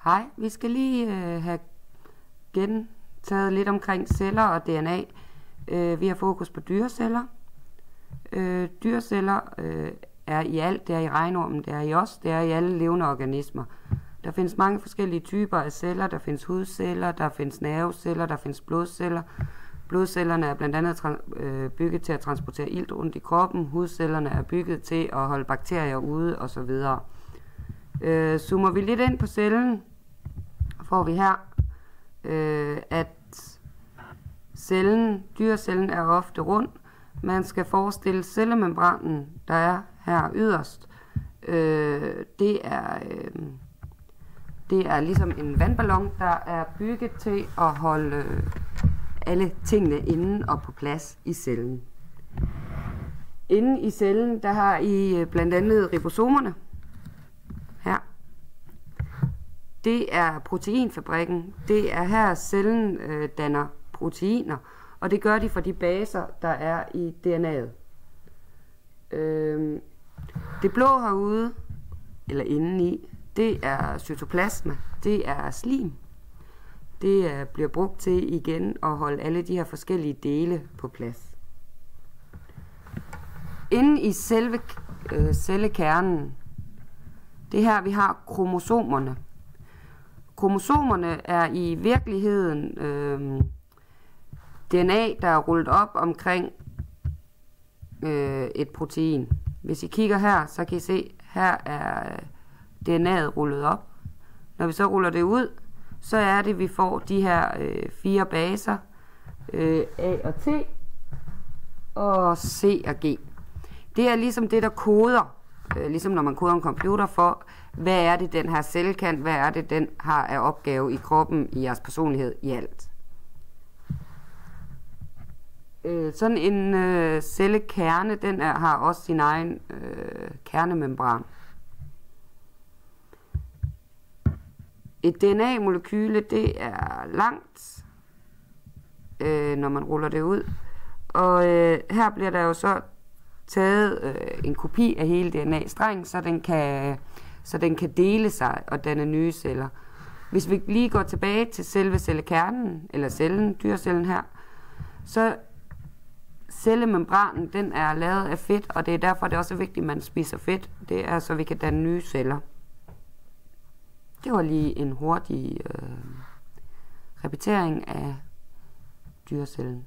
Hej, vi skal lige have gentaget lidt omkring celler og DNA. Vi har fokus på dyreceller. Dyreceller er i alt, det er i regnormen, det er i os, det er i alle levende organismer. Der findes mange forskellige typer af celler. Der findes hudceller, der findes nerveceller, der findes blodceller. Blodcellerne er blandt andet bygget til at transportere ilt rundt i kroppen. Hudcellerne er bygget til at holde bakterier ude osv. Zoomer vi lidt ind på cellen, får vi her, at dyrecellen er ofte rund. Man skal forestille cellemembranen, der er her yderst. Det er ligesom en vandballon, der er bygget til at holde alle tingene inde og på plads i cellen. Inde i cellen, der har I blandt andet ribosomerne. Her. Det er proteinfabrikken. Det er her cellen danner proteiner, og det gør de for de baser, der er i DNA'et. Det blå herude, eller indeni, det er cytoplasma. Det er slim. Det bliver brugt til igen at holde alle de her forskellige dele på plads. Inde i selve cellekernen, det her vi har kromosomerne. Kromosomerne er i virkeligheden DNA, der er rullet op omkring et protein. Hvis I kigger her, så kan I se, her er DNA'et rullet op. Når vi så ruller det ud, så er det, vi får de her 4 baser, A og T, og C og G. Det er ligesom det, der koder, ligesom når man koder en computer for, hvad er det, den her celle kan, hvad er det, den har af opgave i kroppen, i jeres personlighed, i alt. Sådan en cellekerne, den har også sin egen kernemembran. Et DNA-molekyle, det er langt, når man ruller det ud. Og her bliver der jo så taget en kopi af hele DNA-strengen, så den kan dele sig og danne nye celler. Hvis vi lige går tilbage til selve cellekernen, eller cellen, dyrecellen her, så cellemembranen, den er lavet af fedt, og det er derfor, det er også vigtigt, at man spiser fedt. Det er, så vi kan danne nye celler. Det var lige en hurtig repetering af dyrecellen.